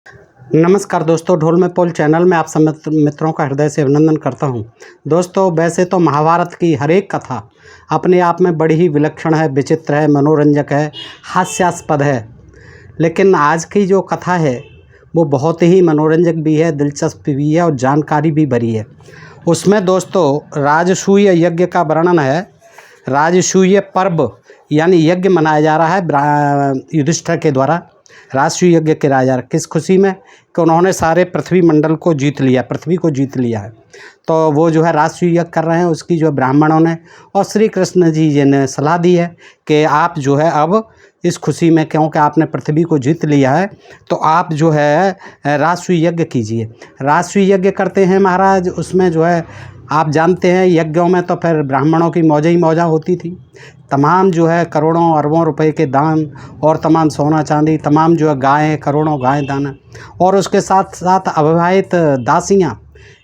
नमस्कार दोस्तों, ढोल में पोल चैनल में आप सब मित्रों का हृदय से अभिनंदन करता हूं। दोस्तों, वैसे तो महाभारत की हर एक कथा अपने आप में बड़ी ही विलक्षण है, विचित्र है, मनोरंजक है, हास्यास्पद है। लेकिन आज की जो कथा है वो बहुत ही मनोरंजक भी है, दिलचस्प भी है और जानकारी भी भरी है। उसमें दोस्तों राजसूय यज्ञ का वर्णन है। राजसूय पर्व यानी यज्ञ मनाया जा रहा है युधिष्ठिर के द्वारा। राजसूय यज्ञ के राजा किस खुशी में कि उन्होंने सारे पृथ्वी मंडल को जीत लिया, पृथ्वी को जीत लिया है। तो वो जो है राजसूय यज्ञ कर रहे हैं, उसकी जो ब्राह्मणों ने और श्री कृष्ण जी ने सलाह दी है कि आप जो है अब इस खुशी में, क्योंकि आपने पृथ्वी को जीत लिया है, तो आप जो है राजसूय यज्ञ कीजिए। राजसूय यज्ञ करते हैं महाराज। उसमें जो है आप जानते हैं यज्ञों में तो फिर ब्राह्मणों की मौजा ही मौजा होती थी। तमाम जो है करोड़ों अरबों रुपए के दान और तमाम सोना चांदी, तमाम जो है गायें, करोड़ों गायें दान, और उसके साथ साथ अविवाहित दासियाँ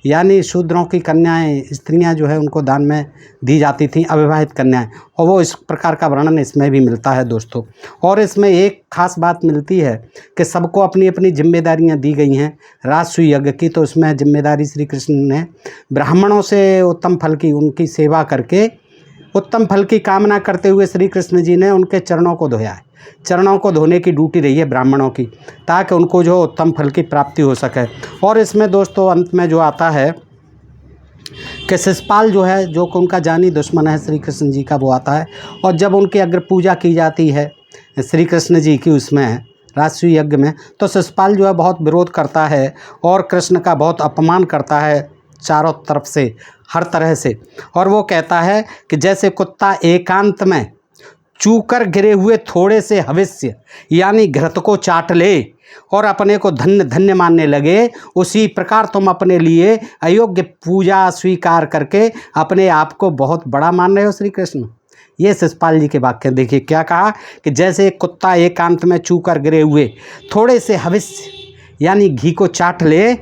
यानी शूद्रों की कन्याएं, स्त्रियां जो है उनको दान में दी जाती थीं, अविवाहित कन्याएं। और वो इस प्रकार का वर्णन इसमें भी मिलता है दोस्तों। और इसमें एक खास बात मिलती है कि सबको अपनी अपनी जिम्मेदारियां दी गई हैं राजसूय यज्ञ की। तो उसमें जिम्मेदारी श्री कृष्ण ने ब्राह्मणों से उत्तम फल की, उनकी सेवा करके उत्तम फल की कामना करते हुए श्री कृष्ण जी ने उनके चरणों को धोया है। चरणों को धोने की ड्यूटी रही है ब्राह्मणों की, ताकि उनको जो उत्तम फल की प्राप्ति हो सके। और इसमें दोस्तों अंत में जो आता है कि शिषपाल जो है, जो कि उनका जानी दुश्मन है श्री कृष्ण जी का, वो आता है। और जब उनकी अग्र पूजा की जाती है श्री कृष्ण जी की उसमें राजसूय यज्ञ में, तो शिषपाल जो है बहुत विरोध करता है और कृष्ण का बहुत अपमान करता है चारों तरफ से, हर तरह से। और वो कहता है कि जैसे कुत्ता एकांत में चूकर गिरे हुए थोड़े से हविष्य यानी घृत को चाट ले और अपने को धन्य धन्य मानने लगे, उसी प्रकार तुम अपने लिए अयोग्य पूजा स्वीकार करके अपने आप को बहुत बड़ा मान रहे हो श्री कृष्ण। ये शिषपाल जी के वाक्य देखिए क्या कहा कि जैसे कुत्ता एकांत में चूकर गिरे हुए थोड़े से हविष्य यानी घी को चाट ले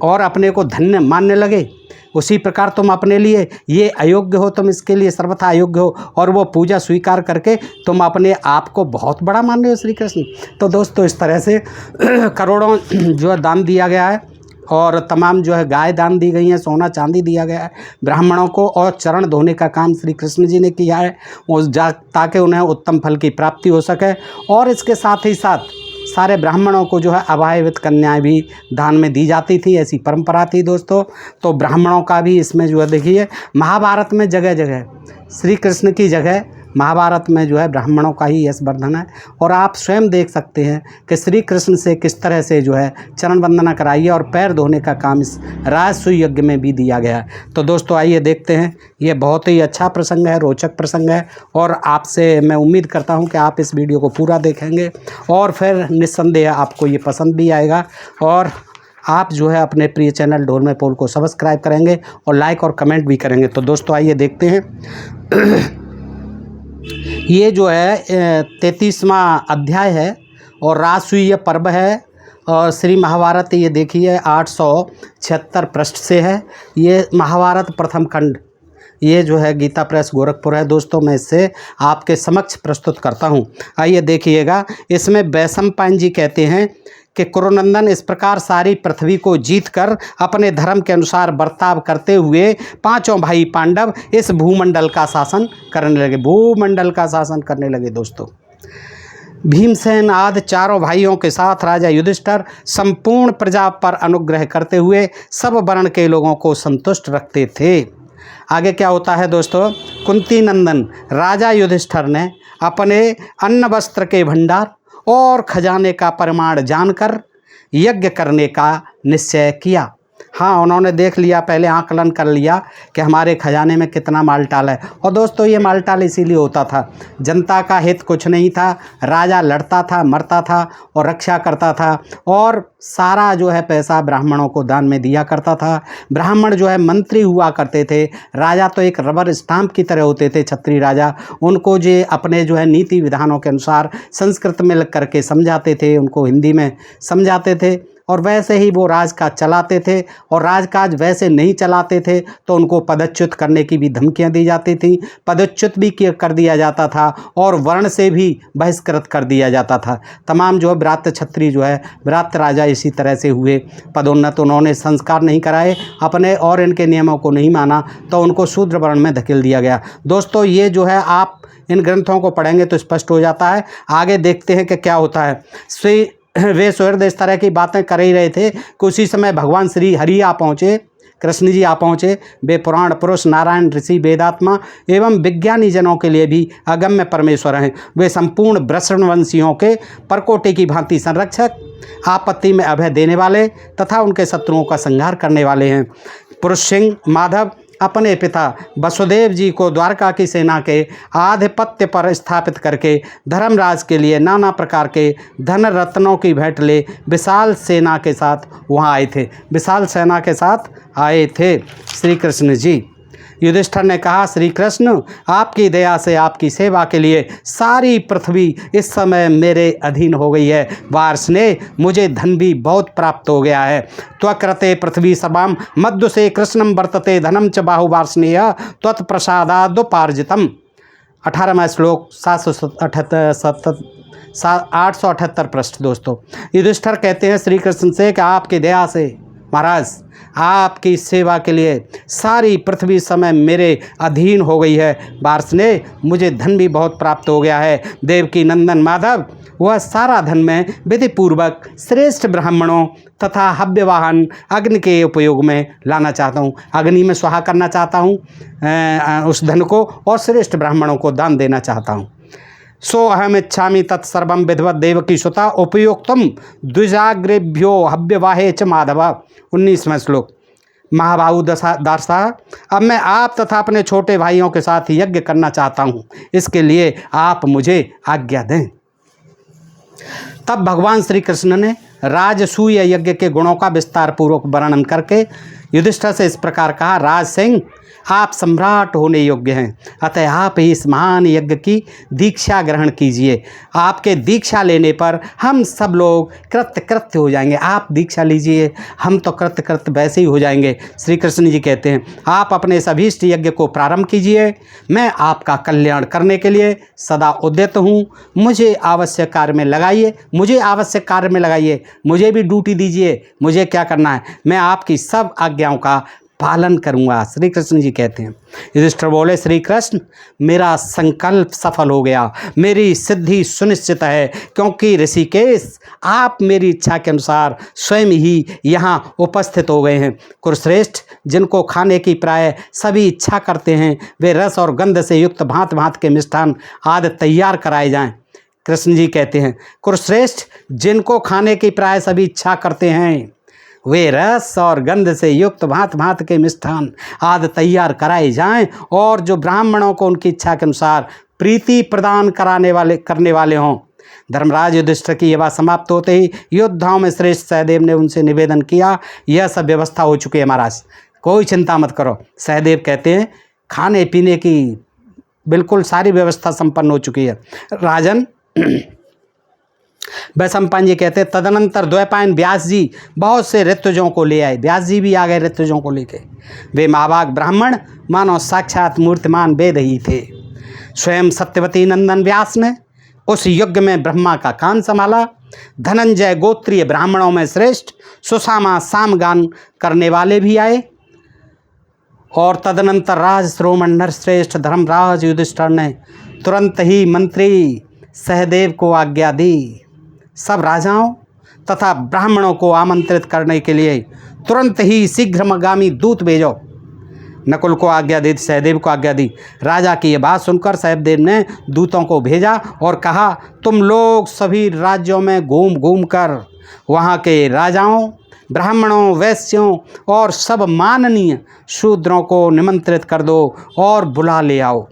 और अपने को धन्य मानने लगे, उसी प्रकार तुम अपने लिए ये अयोग्य हो, तुम इसके लिए सर्वथा अयोग्य हो, और वो पूजा स्वीकार करके तुम अपने आप को बहुत बड़ा मान रहे हो श्री कृष्ण। तो दोस्तों इस तरह से करोड़ों जो है दान दिया गया है और तमाम जो है गाय दान दी गई हैं, सोना चांदी दिया गया है ब्राह्मणों को, और चरण धोने का काम श्री कृष्ण जी ने किया है ताकि उन्हें उत्तम फल की प्राप्ति हो सके। और इसके साथ ही साथ सारे ब्राह्मणों को जो है अविवाहित कन्याएं भी दान में दी जाती थी, ऐसी परंपरा थी दोस्तों। तो ब्राह्मणों का भी इसमें जो है देखिए महाभारत में जगह जगह श्री कृष्ण की जगह महाभारत में जो है ब्राह्मणों का ही यश वर्धन है। और आप स्वयं देख सकते हैं कि श्री कृष्ण से किस तरह से जो है चरण वंदना कराई है और पैर धोने का काम इस राजसूय यज्ञ में भी दिया गया है। तो दोस्तों आइए देखते हैं, ये बहुत ही अच्छा प्रसंग है, रोचक प्रसंग है, और आपसे मैं उम्मीद करता हूं कि आप इस वीडियो को पूरा देखेंगे और फिर निस्संदेह आपको ये पसंद भी आएगा, और आप जो है अपने प्रिय चैनल ढोल में पोल को सब्सक्राइब करेंगे और लाइक और कमेंट भी करेंगे। तो दोस्तों आइए देखते हैं। ये जो है 33वां अध्याय है और राजसूय पर्व है, और श्री महाभारत ये देखिए 876 पृष्ठ से है। ये महाभारत प्रथम खंड, ये जो है गीता प्रेस गोरखपुर है दोस्तों, मैं इससे आपके समक्ष प्रस्तुत करता हूँ। आइए देखिएगा। इसमें वैशंपायन जी कहते हैं कि कुरुनंदन इस प्रकार सारी पृथ्वी को जीतकर अपने धर्म के अनुसार बर्ताव करते हुए पांचों भाई पांडव इस भूमंडल का शासन करने लगे, भूमंडल का शासन करने लगे दोस्तों। भीमसेन आदि चारों भाइयों के साथ राजा युधिष्ठिर संपूर्ण प्रजा पर अनुग्रह करते हुए सब वर्ण के लोगों को संतुष्ट रखते थे। आगे क्या होता है दोस्तों, कुंती नंदन राजा युधिष्ठिर ने अपने अन्न वस्त्र के भंडार और खजाने का परिमाण जानकर यज्ञ करने का निश्चय किया। हाँ, उन्होंने देख लिया, पहले आकलन कर लिया कि हमारे खजाने में कितना मालटाल है। और दोस्तों ये मालटाल इसीलिए होता था, जनता का हित कुछ नहीं था, राजा लड़ता था, मरता था और रक्षा करता था, और सारा जो है पैसा ब्राह्मणों को दान में दिया करता था। ब्राह्मण जो है मंत्री हुआ करते थे, राजा तो एक रबर स्टाम्प की तरह होते थे, क्षत्रिय राजा। उनको जो अपने जो है नीति विधानों के अनुसार संस्कृत में लिख करके समझाते थे, उनको हिंदी में समझाते थे, और वैसे ही वो राजकाज चलाते थे, और राजकाज वैसे नहीं चलाते थे तो उनको पदच्युत करने की भी धमकियां दी जाती थी, पदच्युत भी कर दिया जाता था और वर्ण से भी बहिष्कृत कर दिया जाता था। तमाम जो है व्रात्य क्षत्रिय जो है व्रात्य राजा इसी तरह से हुए पदोन्नत। उन्होंने संस्कार नहीं कराए अपने और इनके नियमों को नहीं माना तो उनको शूद्र वर्ण में धकेल दिया गया। दोस्तों ये जो है आप इन ग्रंथों को पढ़ेंगे तो स्पष्ट हो जाता है। आगे देखते हैं कि क्या होता है। वे सुहृद इस तरह की बातें कर ही रहे थे कि उसी समय भगवान श्री हरि आ पहुँचे, कृष्ण जी आ पहुँचे। वे पुराण पुरुष, नारायण ऋषि, वेदात्मा एवं विज्ञानी जनों के लिए भी अगम्य परमेश्वर हैं। वे संपूर्ण वृषणवंशियों के परकोटे की भांति संरक्षक, आपत्ति में अभय देने वाले तथा उनके शत्रुओं का संहार करने वाले हैं। पुरुष सिंह माधव अपने पिता वसुदेव जी को द्वारका की सेना के आधिपत्य पर स्थापित करके धर्मराज के लिए नाना प्रकार के धन रत्नों की भेंट ले विशाल सेना के साथ वहाँ आए थे। विशाल सेना के साथ आए थे श्री कृष्ण जी। युधिष्ठिर ने कहा, श्री कृष्ण आपकी दया से आपकी सेवा के लिए सारी पृथ्वी इस समय मेरे अधीन हो गई है। वार्ष्णे मुझे धन भी बहुत प्राप्त हो गया है। त्वकृते पृथ्वी सर्वं मध्य से कृष्णम वर्तते धनम च बाहु वार्ष्णेय त्वत्प्रसादादुपार्जितम। 18वां श्लोक 878 पृष्ठ। दोस्तों युधिष्ठिर कहते हैं श्री कृष्ण से कि आपकी दया से महाराज आपकी सेवा के लिए सारी पृथ्वी समय मेरे अधीन हो गई है। वार्ष्णे मुझे धन भी बहुत प्राप्त हो गया है। देवकी नंदन माधव वह सारा धन मैं विधिपूर्वक श्रेष्ठ ब्राह्मणों तथा हव्यवाहन अग्नि के उपयोग में लाना चाहता हूँ। अग्नि में स्वाहा करना चाहता हूँ उस धन को, और श्रेष्ठ ब्राह्मणों को दान देना चाहता हूँ। सो अहम इच्छामि तत्सर्वं विधिवत देवकी सुता उपयोक्तम द्विजाग्रेभ्यो हव्यवाहे च माधव। 19वां श्लोक। महाबाहु दासा, अब मैं आप तथा अपने छोटे भाइयों के साथ यज्ञ करना चाहता हूँ, इसके लिए आप मुझे आज्ञा दें। तब भगवान श्री कृष्ण ने राजसूय यज्ञ के गुणों का विस्तार पूर्वक वर्णन करके युधिष्ठिर से इस प्रकार कहा, राज सिंह आप सम्राट होने योग्य हैं, अतः आप ही इस महान यज्ञ की दीक्षा ग्रहण कीजिए। आपके दीक्षा लेने पर हम सब लोग कृत्य हो जाएंगे। आप दीक्षा लीजिए, हम तो कृत्य वैसे ही हो जाएंगे। श्री कृष्ण जी कहते हैं, आप अपने सभीष्ट यज्ञ को प्रारंभ कीजिए। मैं आपका कल्याण करने के लिए सदा उद्यत हूँ। मुझे आवश्यक कार्य में लगाइए, मुझे भी ड्यूटी दीजिए। मुझे क्या करना है, मैं आपकी सब आज्ञाओं का पालन करूंगा। श्री कृष्ण जी कहते हैं। युधिष्ठिर बोले, श्री कृष्ण मेरा संकल्प सफल हो गया, मेरी सिद्धि सुनिश्चित है, क्योंकि ऋषिकेश आप मेरी इच्छा के अनुसार स्वयं ही यहाँ उपस्थित हो गए हैं। कुरुश्रेष्ठ जिनको खाने की प्राय सभी इच्छा करते हैं, वे रस और गंध से युक्त भांत भांत के मिष्ठान आदि तैयार कराए जाएं। कृष्ण जी कहते हैं, कुरुश्रेष्ठ जिनको खाने की प्राय सभी इच्छा करते हैं, वे रस और गंध से युक्त भांत भांत के मिष्ठान आदि तैयार कराए जाएं, और जो ब्राह्मणों को उनकी इच्छा के अनुसार प्रीति प्रदान करने वाले हों। धर्मराज युधिष्ठिर की यह बात समाप्त होते ही योद्धाओं में श्रेष्ठ सहदेव ने उनसे निवेदन किया, यह सब व्यवस्था हो चुकी है महाराज, कोई चिंता मत करो। सहदेव कहते हैं, खाने पीने की बिल्कुल सारी व्यवस्था संपन्न हो चुकी है। राजन वैशंपायन जी कहते हैं, तदनंतर द्वैपायन व्यास जी बहुत से ऋतुजों को ले आए। व्यास जी भी आ गए ऋतुजों को लेके। वे महाभाग ब्राह्मण मानो साक्षात मूर्तिमान वेद ही थे। स्वयं सत्यवती नंदन व्यास ने उस युग में ब्रह्मा का कान संभाला। धनंजय गोत्रीय ब्राह्मणों में श्रेष्ठ सुसामा सामगान करने वाले भी आए, और तदनंतर राज श्रोमण नरश्रेष्ठ धर्मराज युधिष्ठिर ने तुरंत ही मंत्री सहदेव को आज्ञा दी, सब राजाओं तथा ब्राह्मणों को आमंत्रित करने के लिए तुरंत ही शीघ्रगामी दूत भेजो। नकुल को आज्ञा दी, सहदेव को आज्ञा दी। राजा की यह बात सुनकर सहदेव ने दूतों को भेजा और कहा, तुम लोग सभी राज्यों में घूम घूम कर वहाँ के राजाओं, ब्राह्मणों, वैश्यों और सब माननीय शूद्रों को निमंत्रित कर दो और बुला ले आओ।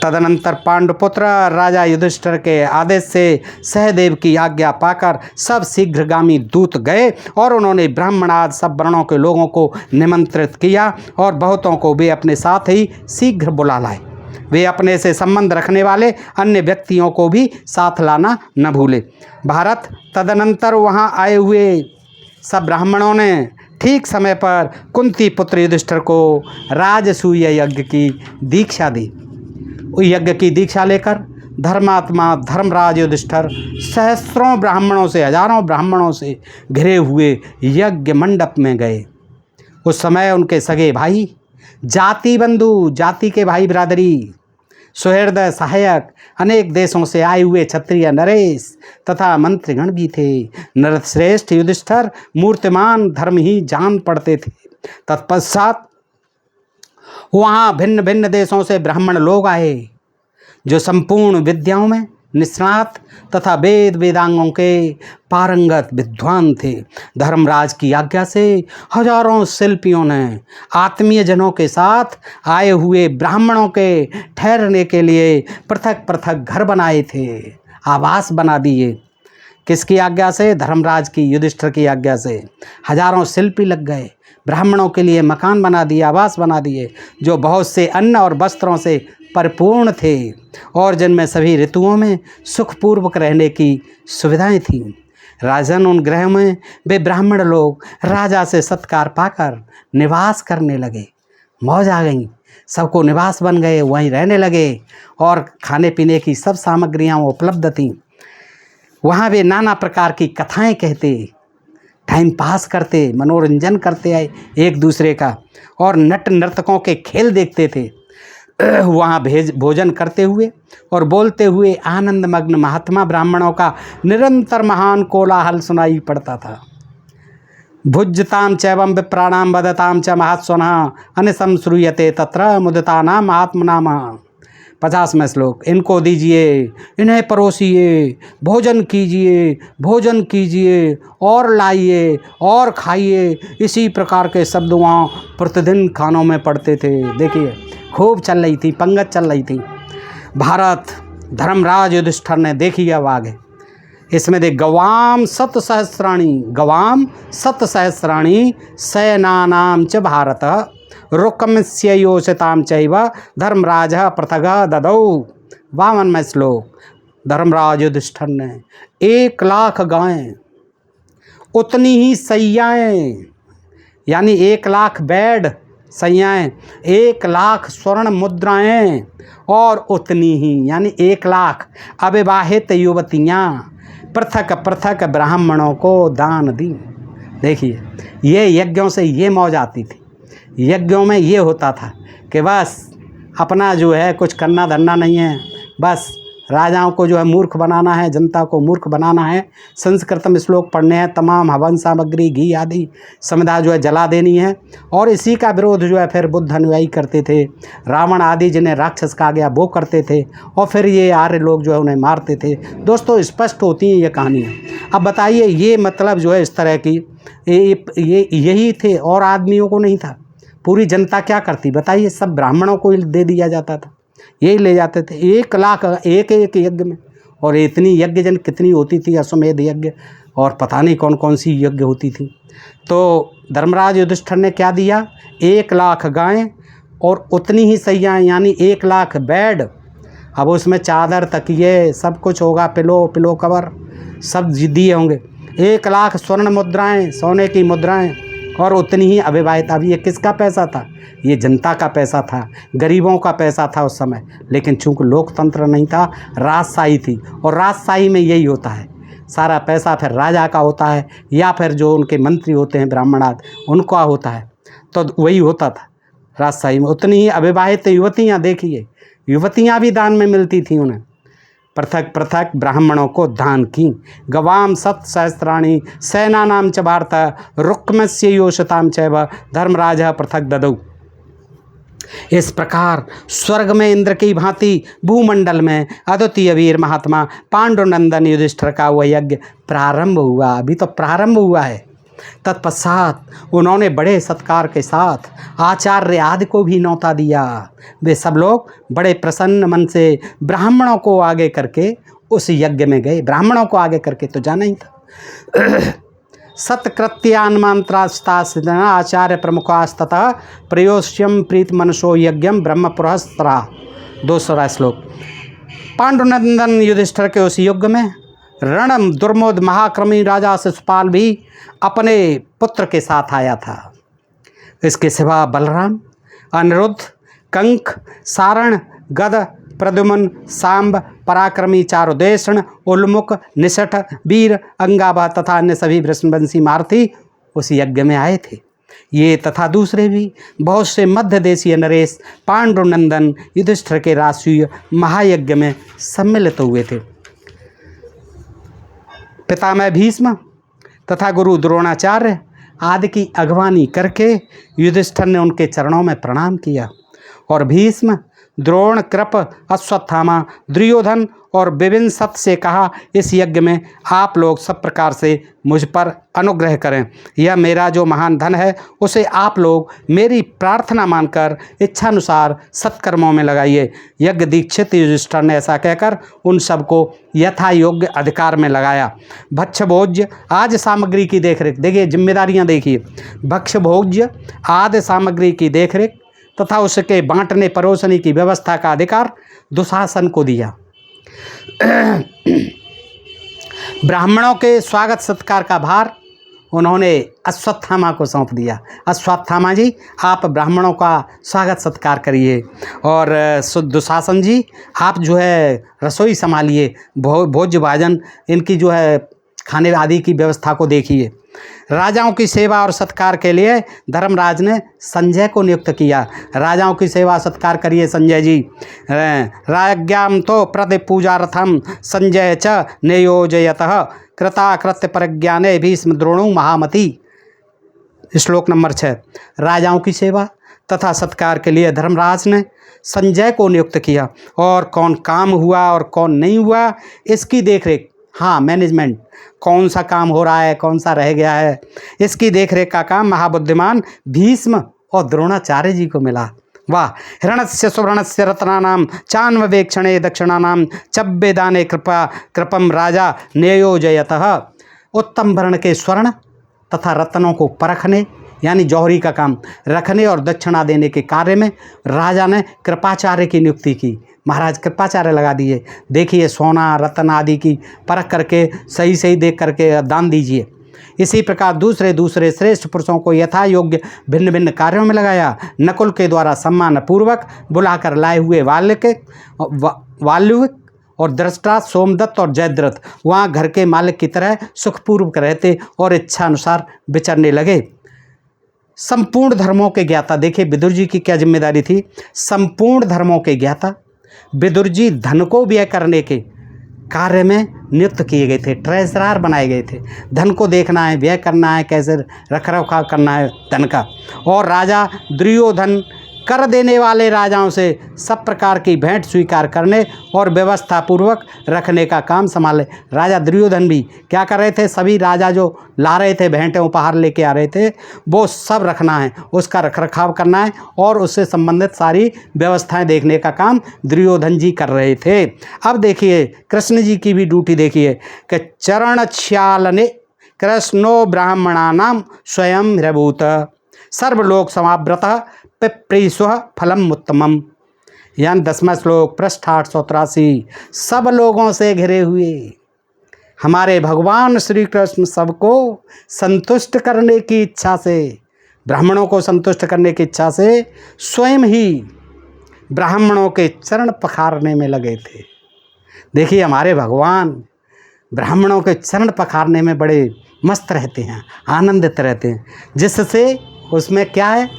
तदनंतर पांडुपुत्र राजा युधिष्ठिर के आदेश से सहदेव की आज्ञा पाकर सब शीघ्रगामी दूत गए, और उन्होंने ब्राह्मणादि सब वर्णों के लोगों को निमंत्रित किया, और बहुतों को वे अपने साथ ही शीघ्र बुला लाए। वे अपने से संबंध रखने वाले अन्य व्यक्तियों को भी साथ लाना न भूले। भारत तदनंतर वहाँ आए हुए सब ब्राह्मणों ने ठीक समय पर कुंती पुत्र युधिष्ठिर को राजसूय यज्ञ की दीक्षा दी। यज्ञ की दीक्षा लेकर धर्मात्मा धर्मराज युधिष्ठिर सहस्रों ब्राह्मणों से, हजारों ब्राह्मणों से घिरे हुए यज्ञ मंडप में गए। उस समय उनके सगे भाई, जाति बंधु, जाति के भाई बिरादरी, सुहृदय सहायक, अनेक देशों से आए हुए क्षत्रिय नरेश तथा मंत्रीगण भी थे। नरश्रेष्ठ युधिष्ठिर मूर्तिमान धर्म ही जान पड़ते थे। तत्पश्चात वहाँ भिन्न भिन्न देशों से ब्राह्मण लोग आए जो संपूर्ण विद्याओं में निष्णात तथा वेद वेदांगों के पारंगत विद्वान थे। धर्मराज की आज्ञा से हजारों शिल्पियों ने आत्मीय जनों के साथ आए हुए ब्राह्मणों के ठहरने के लिए पृथक पृथक घर बनाए थे, आवास बना दिए। किसकी आज्ञा से? धर्मराज की, युधिष्ठिर की आज्ञा से। हजारों शिल्पी लग गए, ब्राह्मणों के लिए मकान बना दिए, आवास बना दिए, जो बहुत से अन्न और वस्त्रों से परिपूर्ण थे और जिनमें सभी ऋतुओं में सुखपूर्वक रहने की सुविधाएं थीं। राजन उन गृह में वे ब्राह्मण लोग राजा से सत्कार पाकर निवास करने लगे। मौज आ गई, सबको निवास बन गए, वहीं रहने लगे और खाने पीने की सब सामग्रियाँ उपलब्ध थीं। वहाँ वे नाना प्रकार की कथाएं कहते, टाइम पास करते, मनोरंजन करते आए एक दूसरे का, और नट नर्तकों के खेल देखते थे। वहाँ भोजन करते हुए और बोलते हुए आनंदमग्न महात्मा ब्राह्मणों का निरंतर महान कोलाहल सुनाई पड़ता था। भुज्यताम चैवं विप्राणाम वदताम च महात्स्वनः अनिशं श्रूयते तत्र मुदितानां महात्मनाम। 50वें श्लोक। इनको दीजिए, इन्हें परोसिए, भोजन कीजिए, भोजन कीजिए और लाइए और खाइए। इसी प्रकार के शब्द वहाँ प्रतिदिन खानों में पढ़ते थे। देखिए खूब चल रही थी, पंगत चल रही थी। भारत धर्मराज युधिष्ठिर ने देखी अब आगे, इसमें देख गवाम सत सहस्राणी, गवाम सत सहस्राणी सैनानाम च भारत रुकमस्य योषिताम चैव धर्मराज पृथग ददौ। 52वें श्लोक। धर्मराज युधिष्ठिर ने 1 लाख गायें, उतनी ही सैयाएँ, यानी 1 लाख बेड सैयाएँ, 1 लाख स्वर्ण मुद्राएँ और उतनी ही यानी 1 लाख अविवाहित युवतियाँ पृथक पृथक ब्राह्मणों को दान दी। देखिए ये यज्ञों से ये मौज आती थी। यज्ञों में ये होता था कि बस अपना जो है कुछ करना धरना नहीं है, बस राजाओं को जो है मूर्ख बनाना है, जनता को मूर्ख बनाना है। संस्कृत में श्लोक पढ़ने हैं, तमाम हवन सामग्री घी आदि समिधा जो है जला देनी है। और इसी का विरोध जो है फिर बुद्ध अनुयायी करते थे। रावण आदि जिन्हें राक्षस कहा गया वो करते थे और फिर ये आर्य लोग जो है उन्हें मारते थे। दोस्तों स्पष्ट होती हैं ये कहानियाँ। अब बताइए ये मतलब जो है इस तरह की ये यही थे और आदमियों को नहीं था। पूरी जनता क्या करती बताइए? सब ब्राह्मणों को दे दिया जाता था, यही ले जाते थे। 1 लाख एक यज्ञ में, और इतनी यज्ञ जन कितनी होती थी, अश्वमेध यज्ञ और पता नहीं कौन कौन सी यज्ञ होती थी। तो धर्मराज युधिष्ठिर ने क्या दिया? 1 लाख गायें और उतनी ही सैयाँ, यानी 1 लाख बेड। अब उसमें चादर तकिए सब कुछ होगा, पिलो कवर सब दिए होंगे। 1 लाख स्वर्ण मुद्राएँ, सोने की मुद्राएँ, और उतनी ही अविवाहित। अब ये किसका पैसा था? ये जनता का पैसा था, गरीबों का पैसा था उस समय। लेकिन चूंकि लोकतंत्र नहीं था, राजशाही थी, और राजशाही में यही होता है, सारा पैसा फिर राजा का होता है या फिर जो उनके मंत्री होते हैं ब्राह्मणाद उनका होता है। तो वही होता था राजशाही में। उतनी ही अविवाहित युवतियाँ, देखिए युवतियाँ भी दान में मिलती थी उन्हें, पृथक पृथक ब्राह्मणों को दान की। गवाम सत सहस्राणी सेनानाम च भारत रुक्मस्य योषताम चैव धर्मराज पृथक ददौ। इस प्रकार स्वर्ग में इंद्र की भांति भूमंडल में अद्वितीय वीर महात्मा पांडुनंदन युधिष्ठिर का वह यज्ञ प्रारंभ हुआ। अभी तो प्रारंभ हुआ है। तत्पश्चात उन्होंने बड़े सत्कार के साथ आचार्य आदि को भी न्योता दिया। वे सब लोग बड़े प्रसन्न मन से ब्राह्मणों को आगे करके उस यज्ञ में गए। ब्राह्मणों को आगे करके तो जाना ही था। सत्कृत्यान मंत्रास्तास्तना आचार्य प्रमुखास्तः प्रयोष्यम प्रीत मनसो यज्ञम ब्रह्म पुरस्त्रा 200वां श्लोक। पांडुनंदन युधिष्ठिर के उस युग में रणम दुर्मोद महाक्रमी राजा शिशुपाल भी अपने पुत्र के साथ आया था। इसके सिवा बलराम, अनिरुद्ध, कंक, सारण, गद, प्रद्युम्न, सांब, पराक्रमी चारुदेशण, उल्मुख, निषठ, वीर, अंगाबा तथा अन्य सभी वृषणवंशी मारथी उस यज्ञ में आए थे। ये तथा दूसरे भी बहुत से मध्य देशीय नरेश पांडुनंदन युधिष्ठिर के राष्ट्रीय महायज्ञ में सम्मिलित हुए थे। पितामह भीष्म तथा गुरु द्रोणाचार्य आदि की अगवानी करके युधिष्ठिर ने उनके चरणों में प्रणाम किया और भीष्म, द्रोण, कृप, अश्वत्थामा, दुर्योधन और विभिन्न सत से कहा, इस यज्ञ में आप लोग सब प्रकार से मुझ पर अनुग्रह करें। यह मेरा जो महान धन है उसे आप लोग मेरी प्रार्थना मानकर इच्छानुसार सत्कर्मों में लगाइए। यज्ञ दीक्षित युधिष्ठिर ने ऐसा कहकर उन सबको यथा योग्य अधिकार में लगाया। भक्ष्य भोज्य आदि सामग्री की देखरेख, देखिए जिम्मेदारियां देखिए, भक्ष्य भोज्य आदि सामग्री की देखरेख तथा उसके बांटने परोसने की व्यवस्था का अधिकार दुशासन को दिया। ब्राह्मणों के स्वागत सत्कार का भार उन्होंने अश्वत्थामा को सौंप दिया। अश्वत्थामा जी आप ब्राह्मणों का स्वागत सत्कार करिए और दुशासन जी आप जो है रसोई संभालिए, भोज्य भाजन इनकी जो है खाने आदि की व्यवस्था को देखिए। राजाओं की सेवा और सत्कार के लिए धर्मराज ने संजय को नियुक्त किया। राजाओं की सेवा सत्कार करिए संजय जी। राज्ञां तो प्रति पूजार्थम संजय च नियोजयतः कृताकृत्य परिज्ञाने भीष्म द्रोणो महामति। श्लोक नंबर 6। राजाओं की सेवा तथा सत्कार के लिए धर्मराज ने संजय को नियुक्त किया और कौन काम हुआ और कौन नहीं हुआ इसकी देखरेख, हाँ मैनेजमेंट, कौन सा काम हो रहा है कौन सा रह गया है, इसकी देखरेख का काम महाबुद्धिमान भीष्म और द्रोणाचार्य जी को मिला। वाह। हिरण्यस्य सुवर्णस्य रत्नानां चान्ववेक्षणे दक्षिणानां चब्बेदाने कृपम राजा नियोजयतः। उत्तम वर्ण के स्वर्ण तथा रत्नों को परखने यानी जौहरी का काम रखने और दक्षिणा देने के कार्य में राजा ने कृपाचार्य की नियुक्ति की। महाराज कृपाचार्य लगा दिए। देखिए सोना रत्न आदि की परख करके सही सही देख करके दान दीजिए। इसी प्रकार दूसरे दूसरे श्रेष्ठ पुरुषों को यथा योग्य भिन्न भिन्न कार्यों में लगाया। नकुल के द्वारा सम्मान पूर्वक बुलाकर लाए हुए वाल्मीकि और दृष्टा, सोमदत्त और जयद्रथ वहाँ घर के मालिक की तरह सुखपूर्वक रहते और इच्छा अनुसार विचरने लगे। संपूर्ण धर्मों के ज्ञाता, देखिए विदुर जी की क्या जिम्मेदारी थी। संपूर्ण धर्मों के ज्ञाता विदुर जी धन को व्यय करने के कार्य में नियुक्त किए गए थे, ट्रेजरर बनाए गए थे। धन को देखना है, व्यय करना है, कैसे रख रखाव करना है धन का। और राजा दुर्योधन कर देने वाले राजाओं से सब प्रकार की भेंट स्वीकार करने और व्यवस्था पूर्वक रखने का काम संभाले। राजा दुर्योधन भी क्या कर रहे थे, सभी राजा जो ला रहे थे भेंटें उपहार लेके आ रहे थे वो सब रखना है, उसका रखरखाव करना है और उससे संबंधित सारी व्यवस्थाएं देखने का काम दुर्योधन जी कर रहे थे। अब देखिए कृष्ण जी की भी ड्यूटी देखिए कि चरण छालने कृष्णो ब्राह्मणानाम स्वयं हिरभूत सर्वलोक समाव्रत पिप्रीस्व फलम उत्तमम। यानी 10वां श्लोक पृष्ठ 883। सब लोगों से घिरे हुए हमारे भगवान श्री कृष्ण सबको संतुष्ट करने की इच्छा से, ब्राह्मणों को संतुष्ट करने की इच्छा से स्वयं ही ब्राह्मणों के चरण पखारने में लगे थे। देखिए हमारे भगवान ब्राह्मणों के चरण पखारने में बड़े मस्त रहते हैं, आनंदित रहते हैं, जिससे उसमें क्या है,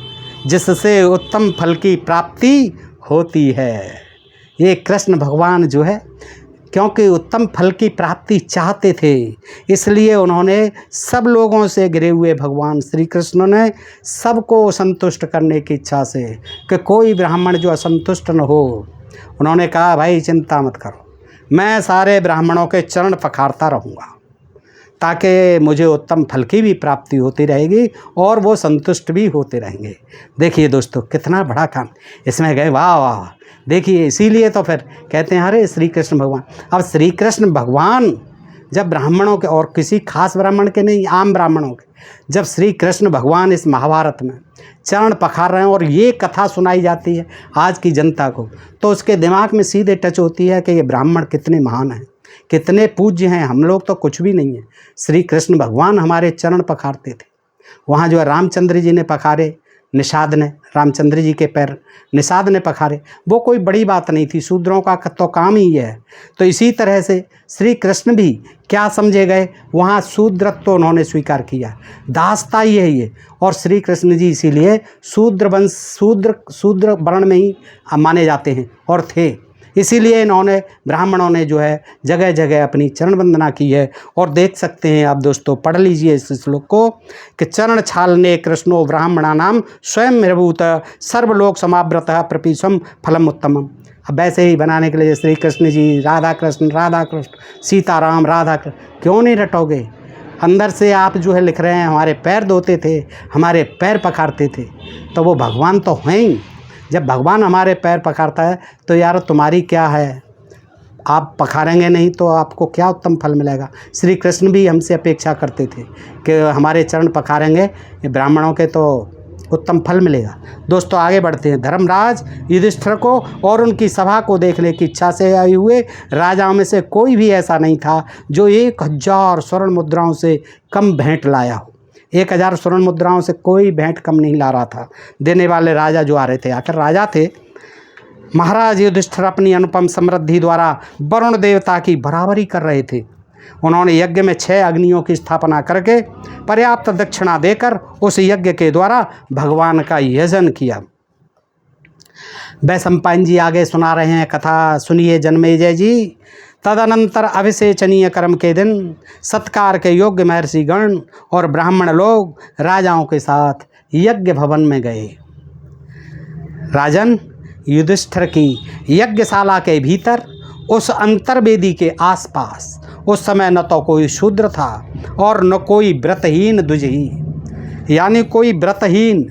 जिससे उत्तम फल की प्राप्ति होती है। ये कृष्ण भगवान जो है क्योंकि उत्तम फल की प्राप्ति चाहते थे इसलिए उन्होंने सब लोगों से घिरे हुए भगवान श्री कृष्ण ने सबको संतुष्ट करने की इच्छा से कि कोई ब्राह्मण जो असंतुष्ट न हो, उन्होंने कहा भाई चिंता मत करो, मैं सारे ब्राह्मणों के चरण पखारता रहूँगा ताकि मुझे उत्तम फल की भी प्राप्ति होती रहेगी और वो संतुष्ट भी होते रहेंगे। देखिए दोस्तों कितना बड़ा काम इसमें गए, वाह वाह। देखिए इसीलिए तो फिर कहते हैं अरे श्री कृष्ण भगवान। अब श्री कृष्ण भगवान जब ब्राह्मणों के, और किसी खास ब्राह्मण के नहीं, आम ब्राह्मणों के, जब श्री कृष्ण भगवान इस महाभारत में चरण पखार रहे हैं और ये कथा सुनाई जाती है आज की जनता को, तो उसके दिमाग में सीधे टच होती है कि ये ब्राह्मण कितने महान हैं, कितने पूज्य हैं, हम लोग तो कुछ भी नहीं है। श्री कृष्ण भगवान हमारे चरण पखारते थे। वहाँ जो है रामचंद्र जी ने पखारे, निषाद ने, रामचंद्र जी के पैर निषाद ने पखारे, वो कोई बड़ी बात नहीं थी, शूद्रों का तो काम ही है। तो इसी तरह से श्री कृष्ण भी क्या समझे गए, वहाँ शूद्रत्व तो उन्होंने स्वीकार किया, दासता ही है ये। और श्री कृष्ण जी इसीलिए शूद्र वर्ण में ही माने जाते हैं और थे, इसीलिए इन्होंने, ब्राह्मणों ने जो है जगह जगह अपनी चरण वंदना की है। और देख सकते हैं आप दोस्तों, पढ़ लीजिए इस श्लोक को कि चरण छालने कृष्णो ब्राह्मणा नाम स्वयं निर्भूत सर्वलोक समाव्रत प्रपीसम फलम उत्तमम। अब वैसे ही बनाने के लिए श्री कृष्ण जी राधा कृष्ण सीताराम राधा कृष्ण क्यों नहीं रटोगे? अंदर से आप जो है लिख रहे हैं हमारे पैर धोते थे, हमारे पैर पखारते थे, तो वो भगवान तो हैं ही। जब भगवान हमारे पैर पखारता है तो यार तुम्हारी क्या है, आप पखारेंगे नहीं तो आपको क्या उत्तम फल मिलेगा? श्री कृष्ण भी हमसे अपेक्षा करते थे कि हमारे चरण पखारेंगे ब्राह्मणों के तो उत्तम फल मिलेगा। दोस्तों आगे बढ़ते हैं। धर्मराज युधिष्ठिर को और उनकी सभा को देखने की इच्छा से आए हुए राजाओं में से कोई भी ऐसा नहीं था जो 1000 स्वर्ण मुद्राओं से कम भेंट लाया हो। 1000 स्वर्ण मुद्राओं से कोई भेंट कम नहीं ला रहा था देने वाले राजा जो आ रहे थे। आखिर राजा थे। महाराज युधिष्ठिर अपनी अनुपम समृद्धि द्वारा वरुण देवता की बराबरी कर रहे थे। उन्होंने यज्ञ में 6 अग्नियों की स्थापना करके पर्याप्त दक्षिणा देकर उस यज्ञ के द्वारा भगवान का यजन किया। वैशंपायन जी आगे सुना रहे हैं कथा, सुनिए जन्मेजय जी। तदनंतर अभिषेचनीय कर्म के दिन सत्कार के योग्य महर्षि गण और ब्राह्मण लोग राजाओं के साथ यज्ञ भवन में गए। राजन युधिष्ठिर की यज्ञशाला के भीतर उस अंतर्वेदी के आसपास उस समय न तो कोई शूद्र था और न कोई व्रतहीन द्विजही, यानी कोई व्रतहीन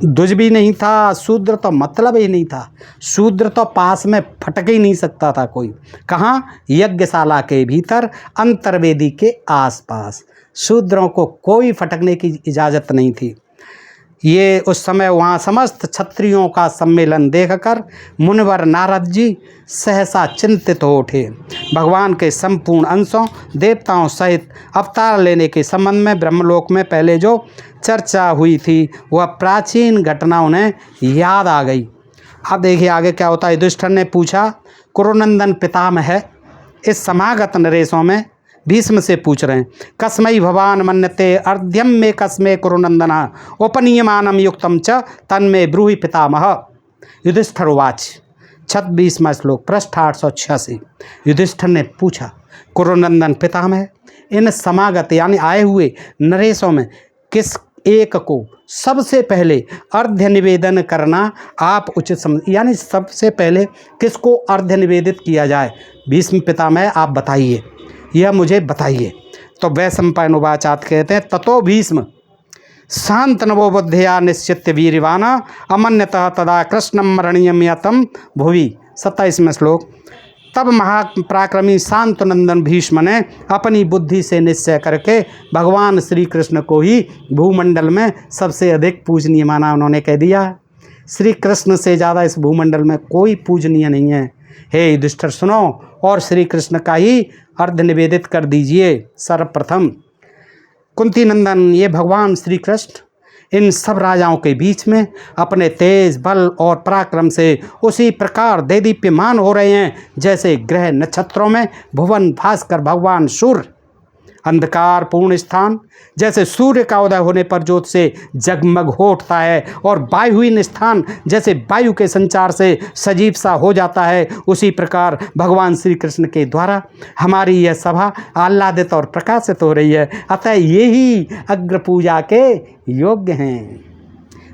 द्विज भी नहीं था, शूद्र तो मतलब ही नहीं था। शूद्र तो पास में फटक ही नहीं सकता था कोई। कहाँ? यज्ञशाला के भीतर अंतर्वेदी के आसपास शूद्रों को कोई फटकने की इजाज़त नहीं थी। ये उस समय वहाँ समस्त क्षत्रियों का सम्मेलन देखकर मुनिवर नारद जी सहसा चिंतित हो उठे। भगवान के संपूर्ण अंशों देवताओं सहित अवतार लेने के संबंध में ब्रह्मलोक में पहले जो चर्चा हुई थी वह प्राचीन घटना उन्हें याद आ गई। अब देखिए आगे क्या होता है। युधिष्ठिर ने पूछा, कुरुनंदन पितामह है, इस समागत नरेशों में भीष्म से पूछ रहे हैं, कस्मै भवान मन्यते अर्ध्यम में कस्मे कुरुनंदना उपनीयमानम युक्तम च तन्मे ब्रूहि पितामह। युधिष्ठिर उवाच। 26वां श्लोक, पृष्ठ 886। युधिष्ठिर ने पूछा, कुरुनंदन पितामह, इन समागत यानी आए हुए नरेशों में किस एक को सबसे पहले अर्घ्य निवेदन करना आप उचित समझ, यानी सबसे पहले किसको अर्घ्य निवेदित किया जाए? भीष्म पितामह आप बताइए, यह मुझे बताइए। तो वैशंपायन उवाचात कहते हैं, ततो भीष्म शांत नवो बुद्धिया निश्चित्य वीरवाना अमन्यतः तदा कृष्णम रणीयम्यतम भुवि। 27वां श्लोक, तब महापराक्रमी शांतनंदन भीष्म ने अपनी बुद्धि से निश्चय करके भगवान श्री कृष्ण को ही भूमंडल में सबसे अधिक पूजनीय माना। उन्होंने कह दिया, श्री कृष्ण से ज़्यादा इस भूमंडल में कोई पूजनीय नहीं है। हे युधिष्ठिर सुनो और श्री कृष्ण का ही अर्घ्य निवेदित कर दीजिए। सर्वप्रथम कुंती नंदन, ये भगवान श्री कृष्ण इन सब राजाओं के बीच में अपने तेज बल और पराक्रम से उसी प्रकार देदीप्यमान हो रहे हैं जैसे ग्रह नक्षत्रों में भुवन भास्कर भगवान सूर्य अंधकार पूर्ण स्थान जैसे सूर्य का उदय होने पर ज्योत से जगमग हो उठता है और वायुहीन स्थान जैसे वायु के संचार से सजीव सा हो जाता है, उसी प्रकार भगवान श्री कृष्ण के द्वारा हमारी यह सभा आह्लादित और प्रकाशित हो रही है। अतः ये ही अग्र पूजा के योग्य हैं।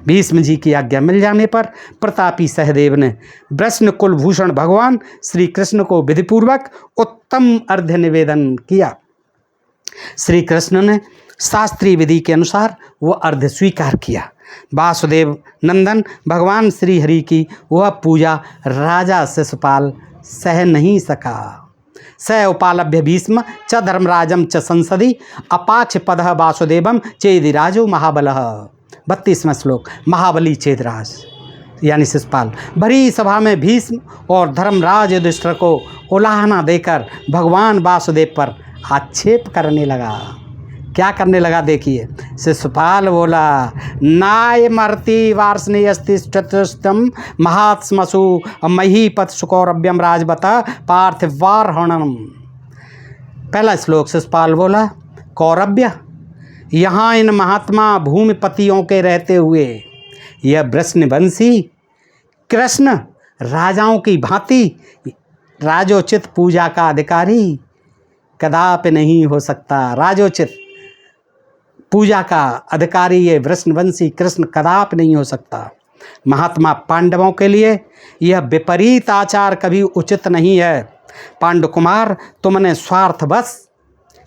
भीष्म जी की आज्ञा मिल जाने पर प्रतापी सहदेव ने वृष्ण कुलभूषण भगवान श्री कृष्ण को विधिपूर्वक उत्तम अर्घ्य निवेदन किया। श्री कृष्ण ने शास्त्रीय विधि के अनुसार वो अर्घ्य स्वीकार किया। वासुदेव नंदन भगवान श्री हरि की वह पूजा राजा शिशुपाल सह नहीं सका। स उपालभ्य भीष्म च धर्मराजम च संसदि अपाक्ष पदः वासुदेवम चेदिराजो महाबलः। 32वां श्लोक। महाबली चेदराज यानी शिशुपाल भरी सभा में भीष्म और धर्मराज युधिष्ठिर को उलाहना देकर भगवान वासुदेव पर आक्षेप करने लगा। क्या करने लगा देखिए। शिशुपाल बोला, नाय मर्ति वार्ष्णेय अस्तिष्ठम महात्मसु महीपत सुकौरभ्यम राजवत पार्थिवार्हणम। पहला श्लोक। शिशुपाल बोला, कौरव्य, यहाँ इन महात्मा भूमिपतियों के रहते हुए यह वृषणवंशी कृष्ण राजाओं की भांति राजोचित पूजा का अधिकारी कदापि नहीं हो सकता। राजोचित पूजा का अधिकारी ये वृषणवंशी कृष्ण कदापि नहीं हो सकता। महात्मा पांडवों के लिए यह विपरीत आचार कभी उचित नहीं है। पांडु कुमार, तुमने स्वार्थवश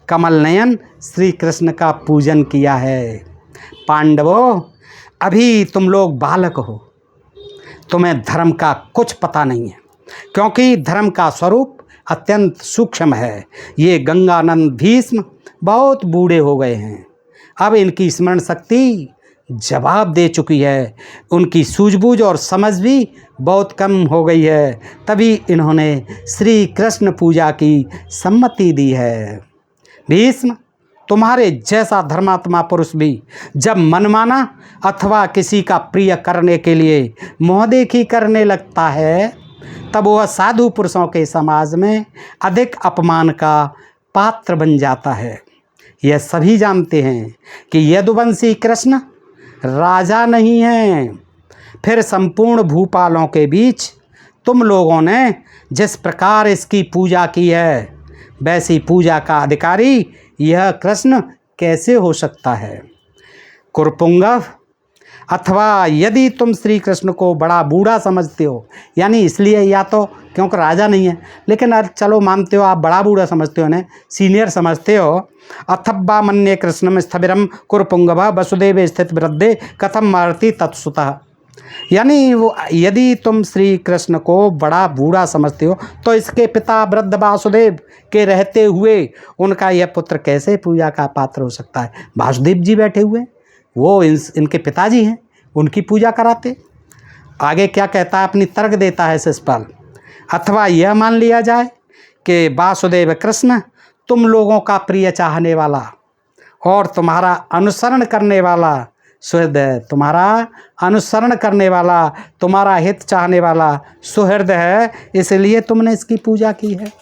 कमल नयन श्री कृष्ण का पूजन किया है। पांडवों, अभी तुम लोग बालक हो, तुम्हें धर्म का कुछ पता नहीं है, क्योंकि धर्म का स्वरूप अत्यंत सूक्ष्म है। ये गंगानंद भीष्म बहुत बूढ़े हो गए हैं, अब इनकी स्मरण शक्ति जवाब दे चुकी है, उनकी सूझबूझ और समझ भी बहुत कम हो गई है, तभी इन्होंने श्री कृष्ण पूजा की सम्मति दी है। भीष्म, तुम्हारे जैसा धर्मात्मा पुरुष भी जब मनमाना अथवा किसी का प्रिय करने के लिए मोहदेखी करने लगता है, तब वह साधु पुरुषों के समाज में अधिक अपमान का पात्र बन जाता है। यह सभी जानते हैं कि यदुवंशी कृष्ण राजा नहीं है। फिर संपूर्ण भूपालों के बीच तुम लोगों ने जिस प्रकार इसकी पूजा की है, वैसी पूजा का अधिकारी यह कृष्ण कैसे हो सकता है। कुरुपुंगव, अथवा यदि तुम श्री कृष्ण को बड़ा बूढ़ा समझते हो, यानी इसलिए या तो क्योंकि राजा नहीं है, लेकिन चलो मानते हो आप बड़ा बूढ़ा समझते हो, ने सीनियर समझते हो, अथवा मन्ये कृष्णम स्थविरम कुरुपुंगव वसुदेव स्थित वृद्धे कथम मारती तत्सुतः। यानी वो यदि तुम श्री कृष्ण को बड़ा बूढ़ा समझते हो, तो इसके पिता वृद्ध वासुदेव के रहते हुए उनका यह पुत्र कैसे पूजा का पात्र हो सकता है। वासुदेव जी बैठे हुए, वो इनके पिताजी हैं, उनकी पूजा कराते। आगे क्या कहता है, अपनी तर्क देता है शिशुपाल। अथवा यह मान लिया जाए कि वासुदेव कृष्ण तुम लोगों का प्रिय चाहने वाला और तुम्हारा अनुसरण करने वाला सुहृद है, तुम्हारा अनुसरण करने वाला, तुम्हारा हित चाहने वाला सुहृद है, इसलिए तुमने इसकी पूजा की है।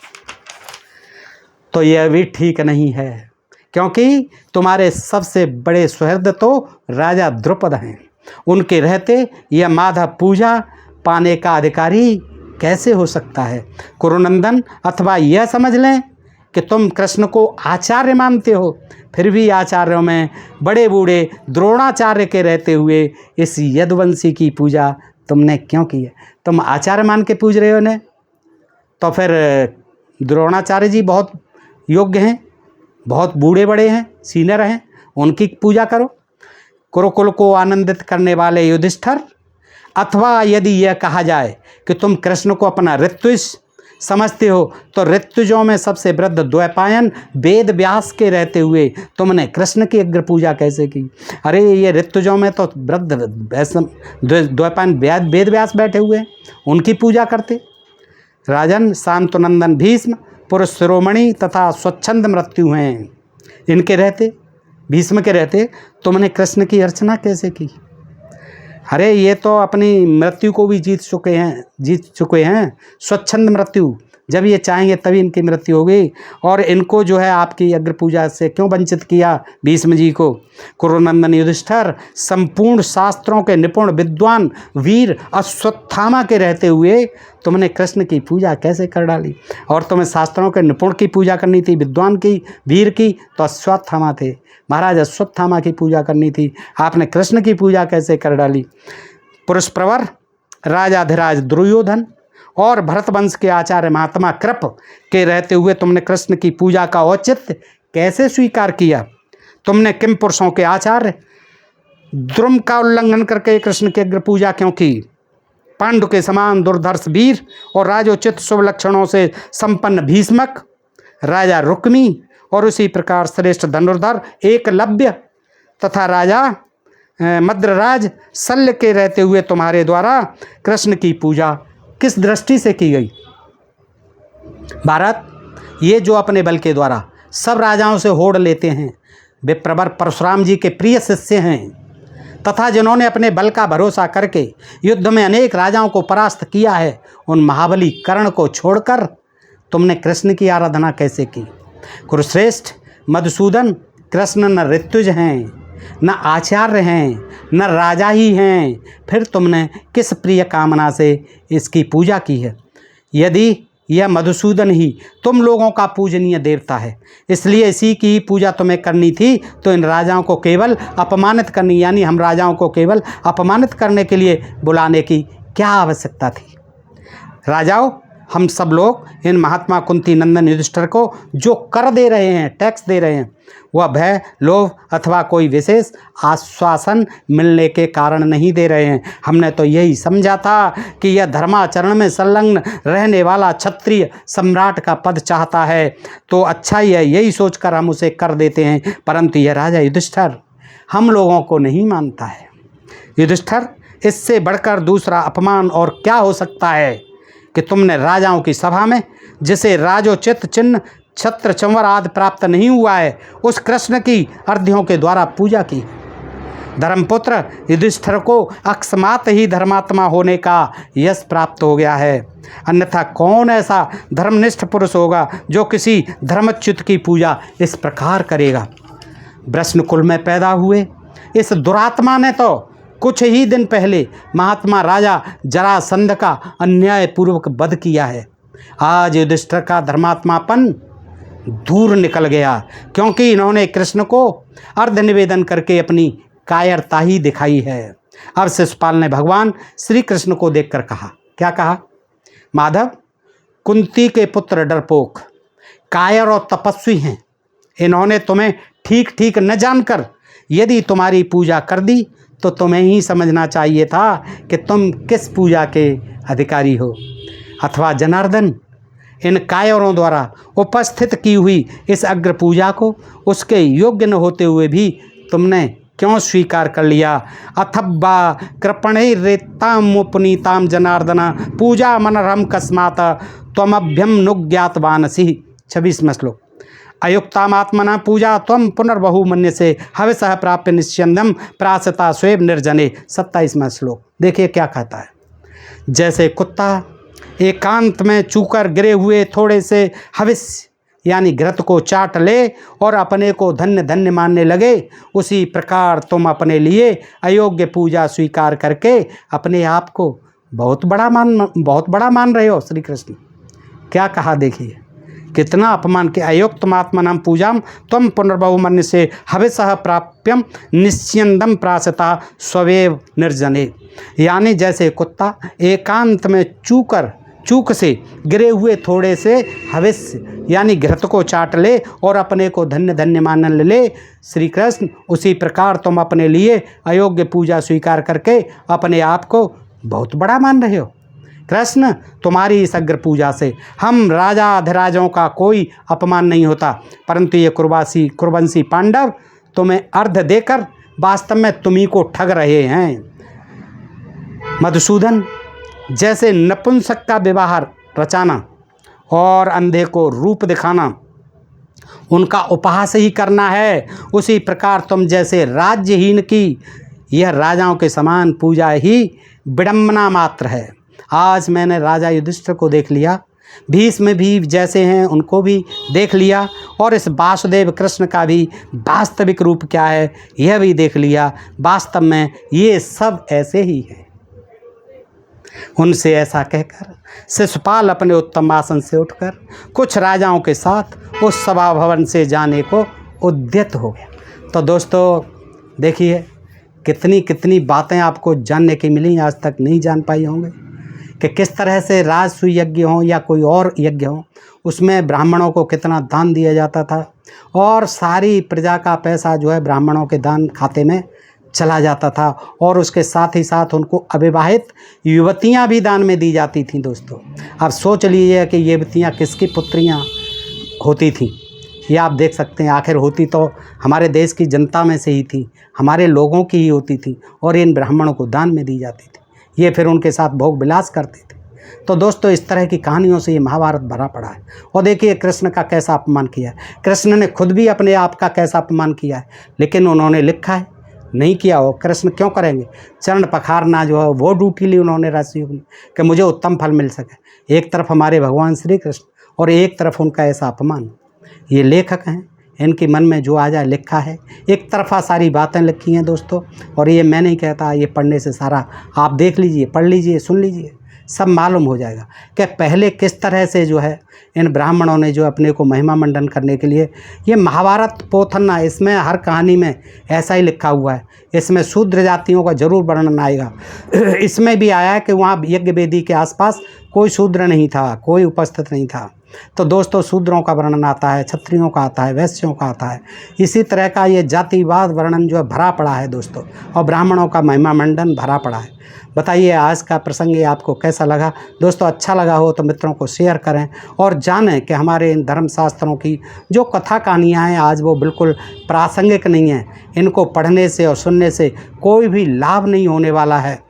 तो यह भी ठीक नहीं है, क्योंकि तुम्हारे सबसे बड़े सुहृद तो राजा द्रुपद हैं। उनके रहते यह माधव पूजा पाने का अधिकारी कैसे हो सकता है। कुरुनंदन, अथवा यह समझ लें कि तुम कृष्ण को आचार्य मानते हो, फिर भी आचार्यों में बड़े बूढ़े द्रोणाचार्य के रहते हुए इस यदुवंशी की पूजा तुमने क्यों की है। तुम आचार्य मान के पूज रहे हो ने, तो फिर द्रोणाचार्य जी बहुत योग्य हैं, बहुत बूढ़े बड़े हैं, सीनियर हैं, उनकी पूजा करो। कुरुकुल को आनंदित करने वाले युधिष्ठिर, अथवा यदि यह कहा जाए कि तुम कृष्ण को अपना ऋत्विज समझते हो, तो ऋत्विजों में सबसे वृद्ध द्वैपायन वेद व्यास के रहते हुए तुमने कृष्ण की अग्र पूजा कैसे की। अरे ये ऋत्विजों में तो वृद्ध द्वैपायन वेद व्यास बैठे हुए, उनकी पूजा करते। राजन, शांतुनंदन भीष्म पुरुष शिरोमणि तथा स्वच्छंद मृत्यु हैं, इनके रहते, भीष्म के रहते तुमने कृष्ण की अर्चना कैसे की। अरे ये तो अपनी मृत्यु को भी जीत चुके हैं। स्वच्छंद मृत्यु, जब ये चाहेंगे तभी इनकी मृत्यु होगी, और इनको जो है आपकी अग्र पूजा से क्यों वंचित किया भीष्म जी को। कुरुनंदन युधिष्ठिर, संपूर्ण शास्त्रों के निपुण विद्वान वीर अश्वत्थामा के रहते हुए तुमने कृष्ण की पूजा कैसे कर डाली। और तुम्हें शास्त्रों के निपुण की पूजा करनी थी, विद्वान की, वीर की, तो अश्वत्थामा थे, महाराज अश्वत्थामा की पूजा करनी थी, आपने कृष्ण की पूजा कैसे कर डाली। पुरुष प्रवर राजाधिराज दुर्योधन और भरत वंश के आचार्य महात्मा कृप के रहते हुए तुमने कृष्ण की पूजा का औचित्य कैसे स्वीकार किया। तुमने किम पुरुषों के आचार्य द्रुम का उल्लंघन करके कृष्ण की अग्र पूजा क्यों की। पांडु के समान दुर्धर्ष वीर और राजोचित शुभ लक्षणों से संपन्न भीष्मक राजा रुक्मी और उसी प्रकार श्रेष्ठ धनुर्धर एकलव्य तथा राजा मद्रराज शल्य के रहते हुए तुम्हारे द्वारा कृष्ण की पूजा किस दृष्टि से की गई। भारत, ये जो अपने बल के द्वारा सब राजाओं से होड़ लेते हैं, वे प्रवर परशुराम जी के प्रिय शिष्य हैं तथा जिन्होंने अपने बल का भरोसा करके युद्ध में अनेक राजाओं को परास्त किया है, उन महाबली कर्ण को छोड़कर तुमने कृष्ण की आराधना कैसे की। कुरुश्रेष्ठ मधुसूदन, कृष्ण न ऋत्विज हैं, न आचार्य हैं, न राजा ही हैं, फिर तुमने किस प्रिय कामना से इसकी पूजा की है। यदि यह मधुसूदन ही तुम लोगों का पूजनीय देवता है, इसलिए इसी की पूजा तुम्हें करनी थी, तो इन राजाओं को केवल अपमानित करनी, यानी हम राजाओं को केवल अपमानित करने के लिए बुलाने की क्या आवश्यकता थी। राजाओं, हम सब लोग इन महात्मा कुंती नंदन युधिष्ठिर को जो कर दे रहे हैं, टैक्स दे रहे हैं, वह भय, लोभ अथवा कोई विशेष आश्वासन मिलने के कारण नहीं दे रहे हैं। हमने तो यही समझा था कि यह धर्माचरण में संलग्न रहने वाला क्षत्रिय सम्राट का पद चाहता है, तो अच्छा ही है, यही सोचकर हम उसे कर देते हैं। परंतु यह राजा युधिष्ठिर हम लोगों को नहीं मानता है। युधिष्ठिर, इससे बढ़कर दूसरा अपमान और क्या हो सकता है कि तुमने राजाओं की सभा में, जिसे राजोचित चिन्ह छत्र चंवर आदि प्राप्त नहीं हुआ है, उस कृष्ण की अर्ध्यों के द्वारा पूजा की। धर्मपुत्र युधिष्ठिर को अकस्मात ही धर्मात्मा होने का यश प्राप्त हो गया है, अन्यथा कौन ऐसा धर्मनिष्ठ पुरुष होगा जो किसी धर्मच्युत की पूजा इस प्रकार करेगा। वृष्ण कुल में पैदा हुए इस दुरात्मा ने तो कुछ ही दिन पहले महात्मा राजा जरासंध का अन्यायपूर्वक वध किया है। आज युधिष्ठिर का धर्मात्मापन दूर निकल गया, क्योंकि इन्होंने कृष्ण को अर्ध निवेदन करके अपनी कायरता ही दिखाई है। अब शिशुपाल ने भगवान श्री कृष्ण को देखकर कहा, क्या कहा? माधव, कुंती के पुत्र डरपोक, कायर और तपस्वी हैं। इन्होंने तुम्हें ठीक ठीक न जानकर यदि तुम्हारी पूजा कर दी, तो तुम्हें ही समझना चाहिए था कि तुम किस पूजा के अधिकारी हो। अथवा जनार्दन, इन कायरों द्वारा उपस्थित की हुई इस अग्र पूजा को उसके योग्य न होते हुए भी तुमने क्यों स्वीकार कर लिया। अथब्बा कृपणे रेताम पुनीताम जनार्दन पूजा मनरम कस्मात त्वमभ्यम नुज्ञातवानसि। 26वां श्लोक। अयुक्तामात्मना पूजा त्वम पुनर्बहु मन्य से हविषः प्राप्य निश्चंदम प्रासता स्वेब निर्जने। 27वां श्लोक। देखिए क्या कहता है। जैसे कुत्ता एकांत में चूकर गिरे हुए थोड़े से हविष्य यानी घृत को चाट ले और अपने को धन्य धन्य मानने लगे, उसी प्रकार तुम अपने लिए अयोग्य पूजा स्वीकार करके अपने आप को बहुत बड़ा मान रहे हो। श्री कृष्ण क्या कहा, देखिए कितना अपमान के। अयुक्तमात्मनम पूजाम त्वम पुनर्बहु मन्य से हविषः प्राप्यम निश्चिंदम प्रासता स्वयं निर्जने। यानी जैसे कुत्ता एकांत में चूक से गिरे हुए थोड़े से हविष्य यानी घृत को चाट ले और अपने को धन्य धन्य मान ले, श्री कृष्ण उसी प्रकार तुम अपने लिए अयोग्य पूजा स्वीकार करके अपने आप को बहुत बड़ा मान रहे हो। कृष्ण, तुम्हारी इस अग्र पूजा से हम राजा अधिराजों का कोई अपमान नहीं होता, परंतु ये कुरुवंशी पांडव तुम्हें अर्ध देकर वास्तव में तुम्ही को ठग रहे हैं। मधुसूदन, जैसे नपुंसक का व्यवहार रचाना और अंधे को रूप दिखाना उनका उपहास ही करना है, उसी प्रकार तुम जैसे राज्यहीन की यह राजाओं के समान पूजा ही विडंबना मात्र है। आज मैंने राजा युधिष्ठिर को देख लिया, भीष्म भी जैसे हैं उनको भी देख लिया, और इस वासुदेव कृष्ण का भी वास्तविक रूप क्या है यह भी देख लिया। वास्तव में ये सब ऐसे ही हैं। उनसे ऐसा कहकर शिशुपाल अपने उत्तम आसन से उठकर कुछ राजाओं के साथ उस सभा भवन से जाने को उद्यत हो गया। तो दोस्तों देखिए कितनी कितनी बातें आपको जानने की मिली, आज तक नहीं जान पाई होंगे कि किस तरह से राजसूय यज्ञ हों या कोई और यज्ञ हों, उसमें ब्राह्मणों को कितना दान दिया जाता था और सारी प्रजा का पैसा जो है ब्राह्मणों के दान खाते में चला जाता था, और उसके साथ ही साथ उनको अविवाहित युवतियां भी दान में दी जाती थीं। दोस्तों अब सोच लीजिए कि ये युवतियाँ किसकी पुत्रियाँ होती थी। ये आप देख सकते हैं, आखिर होती तो हमारे देश की जनता में से ही थी, हमारे लोगों की ही होती थी और इन ब्राह्मणों को दान में दी जाती थी। ये फिर उनके साथ भोग विलास करते थे। तो दोस्तों, इस तरह की कहानियों से ये महाभारत भरा पड़ा है। और देखिए कृष्ण का कैसा अपमान किया है। कृष्ण ने खुद भी अपने आप का कैसा अपमान किया है, लेकिन उन्होंने लिखा है, नहीं किया हो। कृष्ण क्यों करेंगे? चरण पखारना जो है वो ड्यूटी ली उन्होंने ऋषियों ने कि मुझे उत्तम फल मिल सके। एक तरफ हमारे भगवान श्री कृष्ण और एक तरफ उनका ऐसा अपमान। ये लेखक हैं, इनके मन में जो आ जाए लिखा है। एक तरफा सारी बातें लिखी हैं दोस्तों। और ये मैं नहीं कहता, ये पढ़ने से सारा आप देख लीजिए, पढ़ लीजिए, सुन लीजिए, सब मालूम हो जाएगा कि पहले किस तरह से जो है इन ब्राह्मणों ने जो अपने को महिमा मंडन करने के लिए ये महाभारत पोथन, इसमें हर कहानी में ऐसा ही लिखा हुआ है। इसमें शूद्र जातियों का जरूर वर्णन आएगा। इसमें भी आया है कि वहाँ यज्ञ वेदी के आसपास कोई शूद्र नहीं था, कोई उपस्थित नहीं था। तो दोस्तों, शूद्रों का वर्णन आता है, क्षत्रियों का आता है, वैश्यों का आता है। इसी तरह का ये जातिवाद वर्णन जो है भरा पड़ा है दोस्तों, और ब्राह्मणों का महिमा मंडन भरा पड़ा है। बताइए आज का प्रसंग ये आपको कैसा लगा दोस्तों? अच्छा लगा हो तो मित्रों को शेयर करें और जानें कि हमारे इन धर्मशास्त्रों की जो कथा कहानियाँ हैं आज वो बिल्कुल प्रासंगिक नहीं हैं। इनको पढ़ने से और सुनने से कोई भी लाभ नहीं होने वाला है,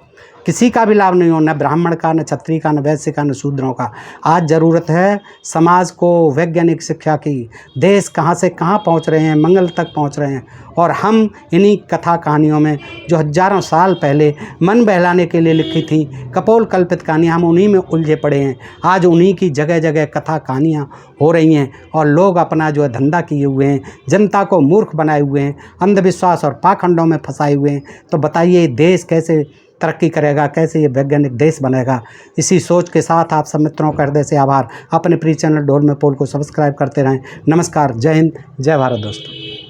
किसी का भी लाभ नहीं हो, न ब्राह्मण का, न क्षत्रिय का, न वैश्य का, न शूद्रों का। आज ज़रूरत है समाज को वैज्ञानिक शिक्षा की। देश कहाँ से कहाँ पहुँच रहे हैं, मंगल तक पहुँच रहे हैं, और हम इन्हीं कथा कहानियों में जो हज़ारों साल पहले मन बहलाने के लिए लिखी थी कपोल कल्पित कहानियाँ, हम उन्हीं में उलझे पड़े हैं। आज उन्हीं की जगह जगह कथा कहानियाँ हो रही हैं और लोग अपना जो है धंधा किए हुए हैं, जनता को मूर्ख बनाए हुए हैं, अंधविश्वास और पाखंडों में फंसाए हुए हैं। तो बताइए देश कैसे तरक्की करेगा, कैसे ये वैज्ञानिक देश बनेगा? इसी सोच के साथ आप सब मित्रों का हृदय से आभार। अपने प्रिय चैनल ढोल में पोल को सब्सक्राइब करते रहें। नमस्कार, जय हिंद, जय भारत दोस्तों।